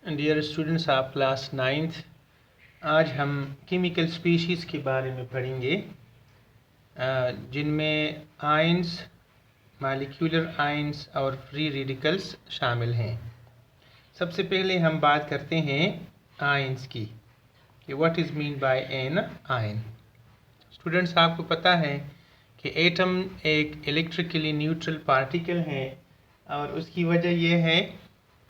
Dear students of class 9th, आज हम chemical species के बारे में पढ़ेंगे जिनमें आयंस, मॉलिक्यूलर आयंस और फ्री रेडिकल्स शामिल हैं। सबसे पहले हम बात करते हैं आयंस की कि what is mean by an ion. Students, आपको पता है कि एटम एक इलेक्ट्रिकली न्यूट्रल पार्टिकल है और उसकी वजह यह है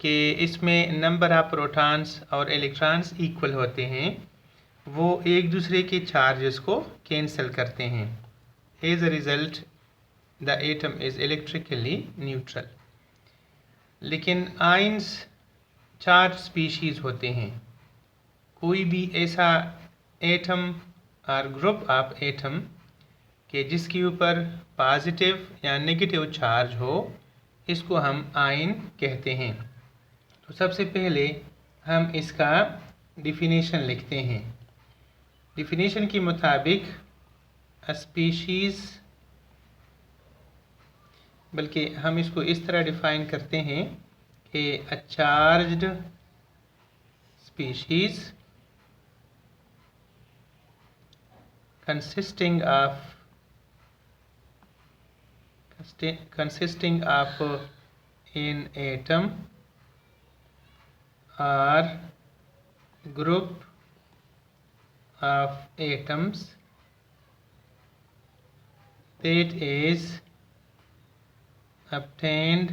कि इसमें नंबर ऑफ प्रोटॉन्स और इलेक्ट्रॉन्स इक्वल होते हैं। वो एक दूसरे के चार्जेस को कैंसिल करते हैं। As a result the atom is electrically neutral. लेकिन आयंस 4 स्पीशीज़ होते हैं। कोई भी ऐसा एटम और ग्रुप ऑफ एटम कि जिसके ऊपर पॉजिटिव या नेगेटिव चार्ज हो, इसको हम आयन कहते हैं। तो सबसे पहले हम इसका डिफिनीशन लिखते हैं। डिफिनीशन के मुताबिक स्पीशीज़, बल्कि हम इसको इस तरह डिफाइन करते हैं कि a charged species consisting of an atom or group of atoms that is obtained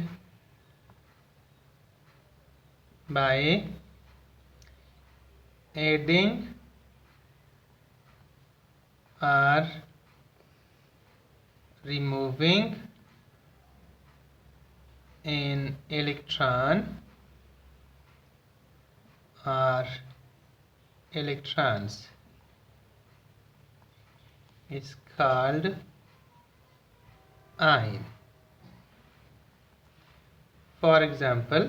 by adding or removing an electron or electrons is called ion. For example,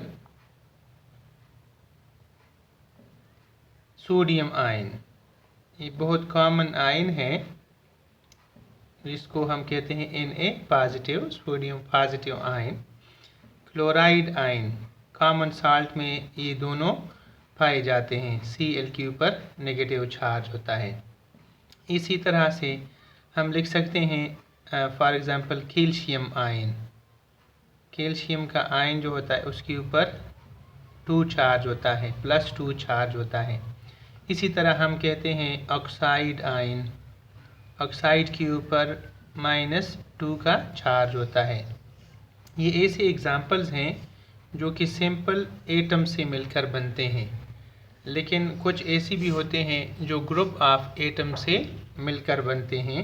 sodium ion, ये बहुत कॉमन आयन है जिसको हम कहते हैं Na positive, sodium positive ion. Chloride ion, common salt में ये दोनों पाए जाते हैं। Cl के ऊपर नेगेटिव चार्ज होता है। इसी तरह से हम लिख सकते हैं for example calcium ion. Calcium का आयन जो होता है उसके ऊपर 2 चार्ज होता है, +2 चार्ज होता है। इसी तरह हम कहते हैं ऑक्साइड आयन, ऑक्साइड के ऊपर -2 का चार्ज होता है। ये ऐसे एग्जांपल्स हैं जो कि सिंपल एटम से मिलकर बनते हैं, लेकिन कुछ ऐसी भी होते हैं जो ग्रुप ऑफ एटम से मिलकर बनते हैं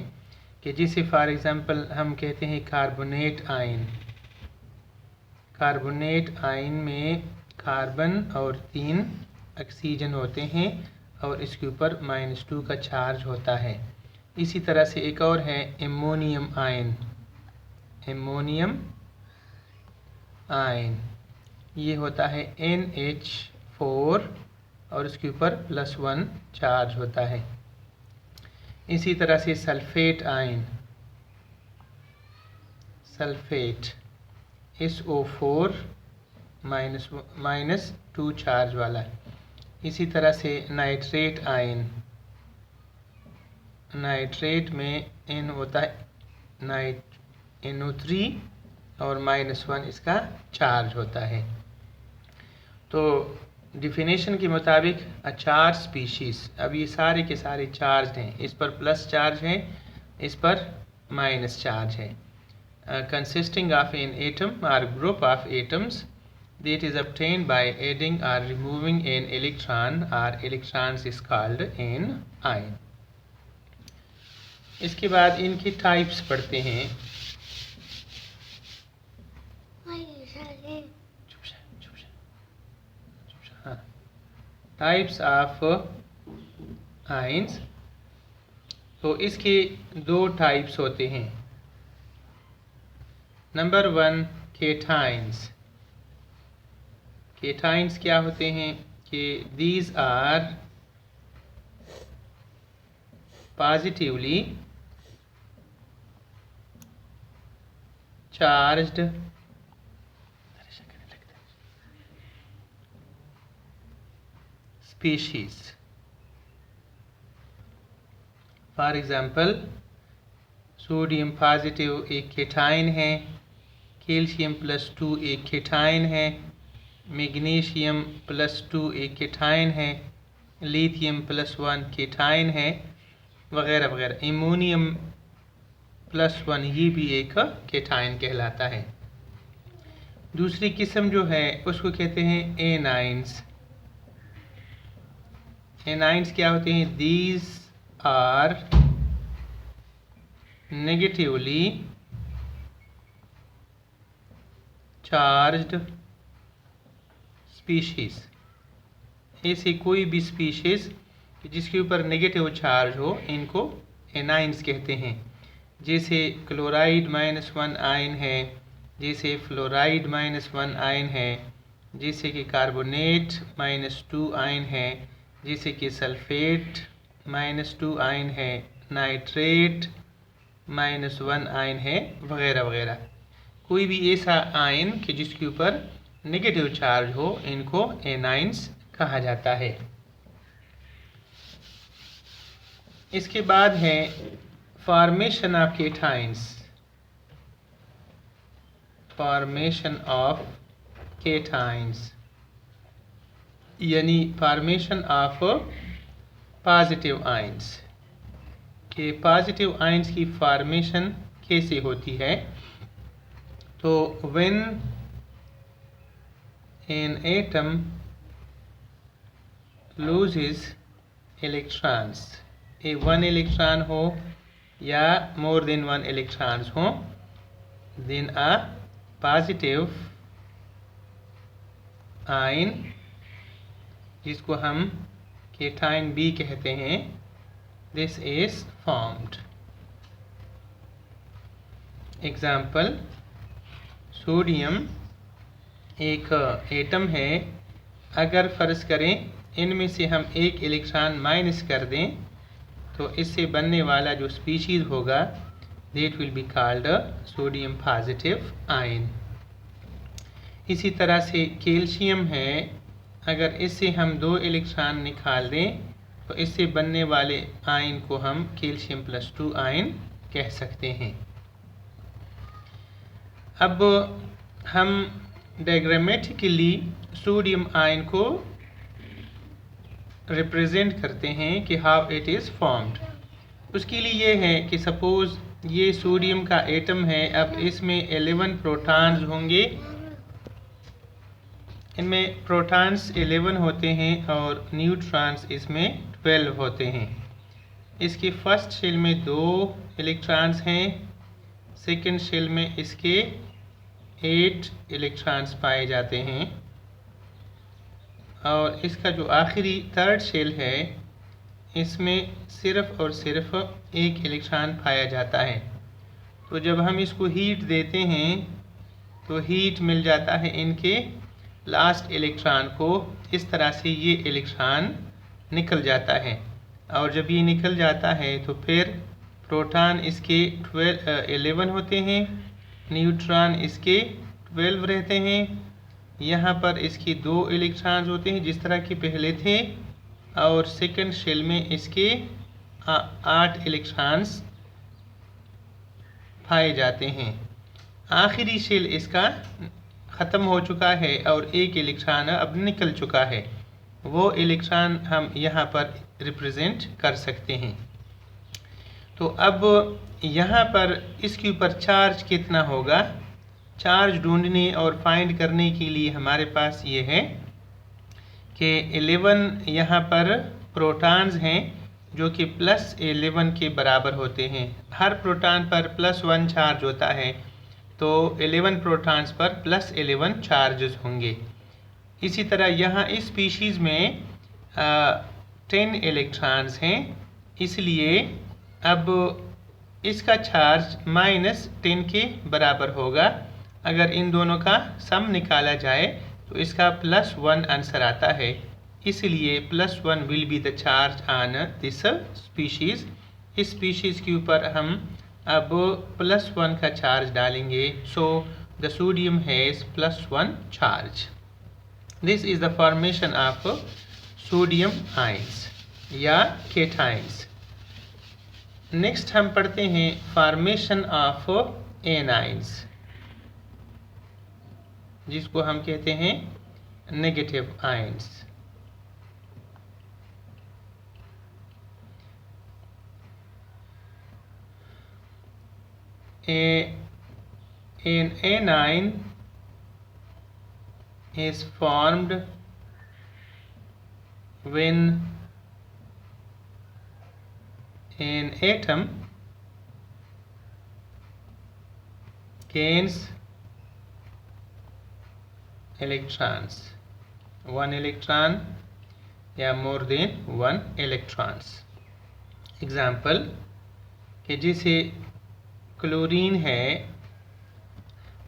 कि जिसे फॉर एग्जांपल हम कहते हैं कार्बोनेट आयन। कार्बोनेट आयन में कार्बन और 3 ऑक्सीजन होते हैं और इसके ऊपर -2 का चार्ज होता है। इसी तरह से एक और है एमोनियम आयन। एमोनियम आयन ये होता है NH4 और उसके ऊपर +1 चार्ज होता है। इसी तरह से sulphate ion, sulphate SO4 -2 charge वाला है। इसी तरह से नाइट्रेट आयन, नाइट्रेट में N होता है NO3 और -1 इसका चार्ज होता है। तो डिफिनेशन के मुताबिक 4 स्पीशीज़, अब ये सारे के सारे चार्ज हैं, इस पर प्लस चार्ज है, इस पर माइनस चार्ज है। कंसिस्टिंग ऑफ एन एटम और group of atoms that is obtained by adding or removing an electron or electrons is called an ion. इसके बाद इनकी टाइप्स पढ़ते हैं। टाइप्स ऑफ आयंस, तो इसके 2 टाइप्स होते हैं। Number 1 cations. केटाइंस क्या होते हैं कि these are positively charged species. For example, sodium positive एक केटाइन है, कैल्शियम +2 एक केटाइन है, मैग्नीशियम +2 एक केटाइन है, लिथियम +1 केटाइन है, वगैरह वगैरह। एमोनियम +1 ये भी एक केटाइन कहलाता है। दूसरी किस्म जो है उसको कहते हैं एनाइंस। एनाइंस क्या होते हैं? These are negatively charged species. ऐसी कोई भी स्पीशीज जिसके ऊपर नेगेटिव चार्ज हो, इनको एनाइंस कहते हैं। जैसे क्लोराइड -1 आयन है, जैसे फ्लोराइड -1 आयन है, जैसे कि कार्बोनेट -2 आयन है, जैसे कि सल्फेट -2 आयन है, नाइट्रेट -1 आयन है, वगैरह वगैरह। कोई भी ऐसा आयन कि जिसके ऊपर नेगेटिव चार्ज हो, इनको एनाइंस कहा जाता है। इसके बाद है formation of cations. Formation of cations यानी फॉर्मेशन ऑफ पॉजिटिव आयंस। कि पॉजिटिव आयंस की फॉर्मेशन कैसे होती है? तो when an atom loses electrons, A 1 electron हो या मोर देन 1 इलेक्ट्रॉन्स हो, देन अ पॉजिटिव आयन जिसको हम केटाइन बी कहते हैं, this is formed. Example, sodium एक एटम है। अगर फ़र्ज़ करें इनमें से हम एक इलेक्ट्रॉन माइनस कर दें तो इससे बनने वाला जो स्पीशीज़ होगा that will be called sodium positive ion. इसी तरह से कैल्शियम है, अगर इससे हम 2 इलेक्ट्रॉन निकाल दें तो इससे बनने वाले आयन को हम कैल्शियम +2 आयन कह सकते हैं। अब हम डायग्रामेटिकली सोडियम आयन को रिप्रेजेंट करते हैं कि हाउ इट इज़ फॉर्म्ड। उसके लिए ये है कि सपोज़ ये सोडियम का एटम है। अब इसमें 11 प्रोटॉन्स होंगे। इनमें प्रोटॉन्स 11 होते हैं और न्यूट्रॉन्स इसमें 12 होते हैं। इसके फर्स्ट शेल में 2 इलेक्ट्रॉन्स हैं, सेकंड शेल में इसके 8 इलेक्ट्रॉन्स पाए जाते हैं और इसका जो आखिरी थर्ड शेल है इसमें सिर्फ़ और सिर्फ 1 इलेक्ट्रॉन पाया जाता है। तो जब हम इसको हीट देते हैं तो हीट मिल जाता है इनके लास्ट इलेक्ट्रॉन को। इस तरह से ये इलेक्ट्रॉन निकल जाता है और जब ये निकल जाता है तो फिर प्रोटॉन इसके 11 होते हैं, न्यूट्रॉन इसके 12 रहते हैं। यहाँ पर इसके 2 इलेक्ट्रॉन्स होते हैं जिस तरह के पहले थे और सेकंड शेल में इसके 8 इलेक्ट्रॉन्स पाए जाते हैं। आखिरी शेल इसका ख़त्म हो चुका है और 1 इलेक्ट्रॉन अब निकल चुका है। वो इलेक्ट्रॉन हम यहाँ पर रिप्रेजेंट कर सकते हैं। तो अब यहाँ पर इसके ऊपर चार्ज कितना होगा, चार्ज ढूंढने और फाइंड करने के लिए हमारे पास ये है कि 11 यहाँ पर प्रोटॉन्स हैं जो कि +11 के बराबर होते हैं। हर प्रोटॉन पर +1 चार्ज होता है, तो 11 प्रोटॉन्स पर +11 चार्जेस होंगे। इसी तरह यहाँ इस स्पीशीज़ में 10 इलेक्ट्रॉन्स हैं, इसलिए अब इसका चार्ज -10 के बराबर होगा। अगर इन दोनों का सम निकाला जाए तो इसका +1 आंसर आता है, इसलिए +1 will be the charge on this species. इस स्पीशीज़ के ऊपर हम अब +1 का चार्ज डालेंगे, so the sodium has +1 charge. This is the formation of sodium ions या केटाइंस। नेक्स्ट हम पढ़ते हैं फॉर्मेशन ऑफ एनाइंस, जिसको हम कहते हैं negative ions. An anion is formed when an atom gains electrons, one electron या more than one electrons। Example कि जैसे क्लोरीन है,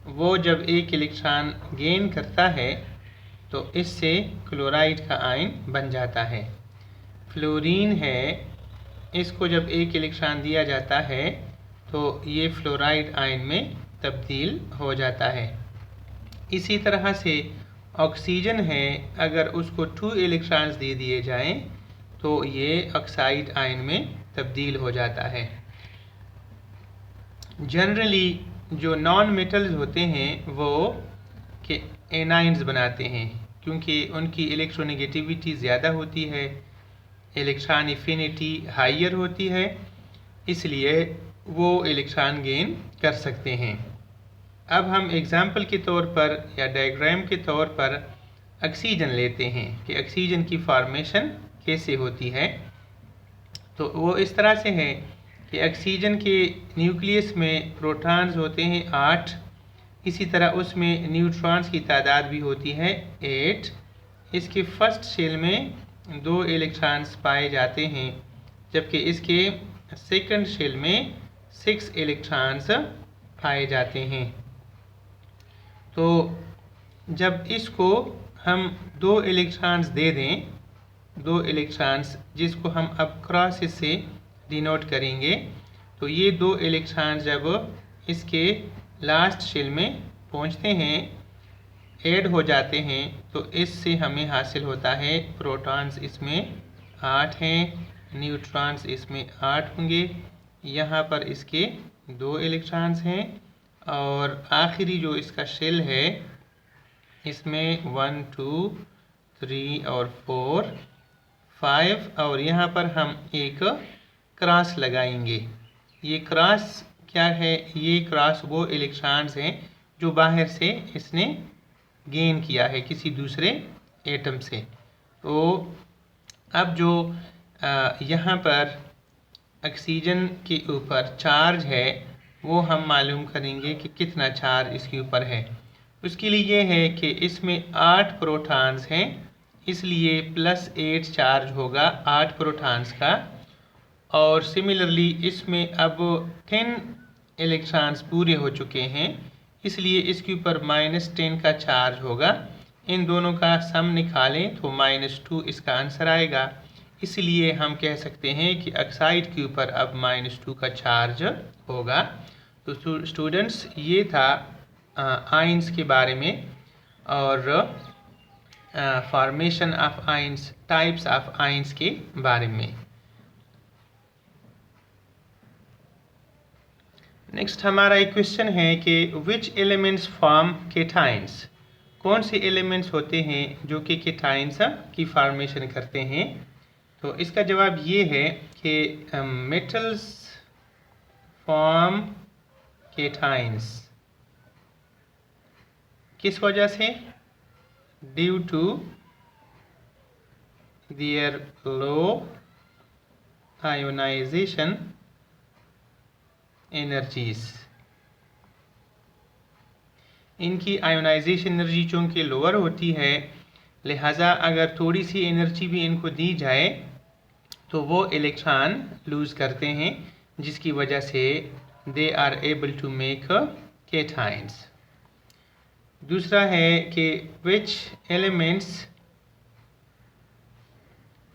वो जब एक इलेक्ट्रॉन गेन करता है तो इससे क्लोराइड का आयन बन जाता है। फ्लोरीन है, इसको जब एक इलेक्ट्रॉन दिया जाता है तो ये फ्लोराइड आयन में तब्दील हो जाता है। इसी तरह से ऑक्सीजन है, अगर उसको 2 इलेक्ट्रॉन्स दे दिए जाएं तो ये ऑक्साइड आयन में तब्दील हो जाता है। जनरली जो नॉन मेटल्स होते हैं वो के एनाइंस बनाते हैं, क्योंकि उनकी इलेक्ट्रोनेगेटिविटी ज़्यादा होती है, इलेक्ट्रॉन एफिनिटी हाइयर होती है, इसलिए वो इलेक्ट्रॉन गेन कर सकते हैं। अब हम एग्जाम्पल के तौर पर या डायग्राम के तौर पर ऑक्सीजन लेते हैं कि ऑक्सीजन की फॉर्मेशन कैसे होती है। तो वो इस तरह से है कि ऑक्सीजन के न्यूक्लियस में प्रोटॉन्स होते हैं 8, इसी तरह उसमें न्यूट्रॉन्स की तादाद भी होती है 8। इसके फर्स्ट शेल में 2 इलेक्ट्रॉन्स पाए जाते हैं, जबकि इसके सेकंड शेल में 6 इलेक्ट्रॉन्स पाए जाते हैं। तो जब इसको हम 2 इलेक्ट्रॉन्स दे दें, 2 इलेक्ट्रॉन्स जिसको हम अब क्रॉस से डिनोट करेंगे, तो ये 2 इलेक्ट्रॉन्स जब इसके लास्ट शेल में पहुंचते हैं, ऐड हो जाते हैं, तो इससे हमें हासिल होता है प्रोटॉन्स इसमें 8 हैं, न्यूट्रॉन्स इसमें 8 होंगे, यहाँ पर इसके 2 इलेक्ट्रॉन्स हैं, और आखिरी जो इसका शेल है इसमें 1 2 3 और 4 5, और यहाँ पर हम एक क्रॉस लगाएंगे। ये क्रॉस क्या है? ये क्रॉस वो इलेक्ट्रॉन्स हैं जो बाहर से इसने गेन किया है किसी दूसरे एटम से। तो अब जो यहाँ पर ऑक्सीजन के ऊपर चार्ज है वो हम मालूम करेंगे कि कितना चार्ज इसके ऊपर है। उसके लिए ये है कि इसमें 8 प्रोटॉन्स हैं, इसलिए +8 चार्ज होगा 8 प्रोटॉन्स का, और सिमिलरली इसमें अब 10 इलेक्ट्रॉन्स पूरे हो चुके हैं, इसलिए इसके ऊपर -10 का चार्ज होगा। इन दोनों का सम निकालें तो -2 इसका आंसर आएगा। इसलिए हम कह सकते हैं कि ऑक्साइड के ऊपर अब -2 का चार्ज होगा। तो स्टूडेंट्स, ये था आयंस के बारे में और formation of ions, types of ions के बारे में। नेक्स्ट हमारा एक क्वेश्चन है कि विच एलिमेंट्स फॉर्म केटाइंस, कौन से एलिमेंट्स होते हैं जो कि केटाइंस की फॉर्मेशन करते हैं। तो इसका जवाब ये है कि मेटल्स फॉर्म केटाइंस। किस वजह से? Due to their low ionization energies. इनकी आयोनाइजेशन एनर्जी चूँकि लोअर होती है, लिहाजा अगर थोड़ी सी एनर्जी भी इनको दी जाए तो वो इलेक्ट्रॉन लूज़ करते हैं, जिसकी वजह से they are able to make cations. दूसरा है कि विच एलिमेंट्स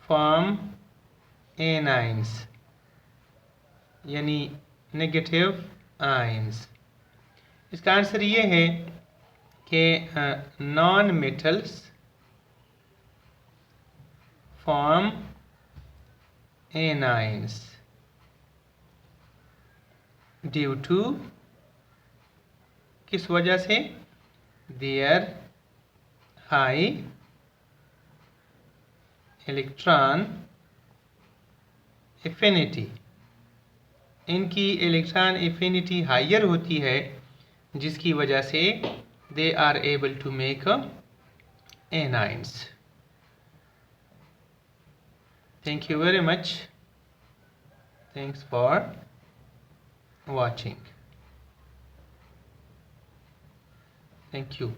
फॉर्म एनाइंस, यानी नेगेटिव आयंस। इसका आंसर ये है कि non metals form anions due to, किस वजह से, their high electron affinity, इनकी इलेक्ट्रॉन एफिनिटी हायर होती है, जिसकी वजह से they are able to make anions. Thank you very much. Thanks for watching. Thank you.